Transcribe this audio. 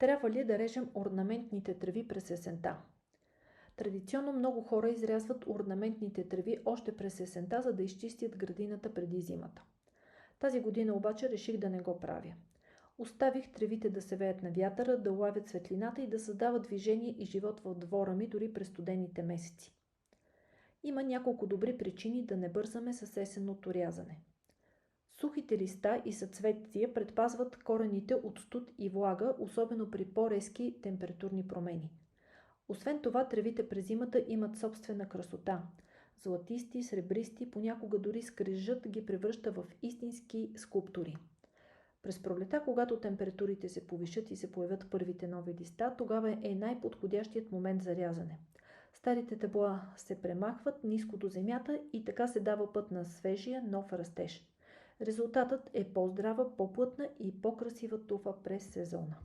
Трябва ли да режем орнаментните треви през есента? Традиционно много хора изрязват орнаментните треви още през есента, за да изчистят градината преди зимата. Тази година обаче реших да не го правя. Оставих тревите да се веят на вятъра, да улавят светлината и да създават движение и живот в двора ми дори през студените месеци. Има няколко добри причини да не бързаме с есенното рязане. Сухите листа и съцветия предпазват корените от студ и влага, особено при по-резки температурни промени. Освен това, тревите през зимата имат собствена красота. Златисти, сребристи, понякога дори скрежът ги превръща в истински скулптури. През пролета, когато температурите се повишат и се появят първите нови листа, тогава е най-подходящият момент за рязане. Старите тъбла се премахват ниско до земята и така се дава път на свежия нов растеж. Резултатът е по-здрава, по-плътна и по-красива туфа през сезона.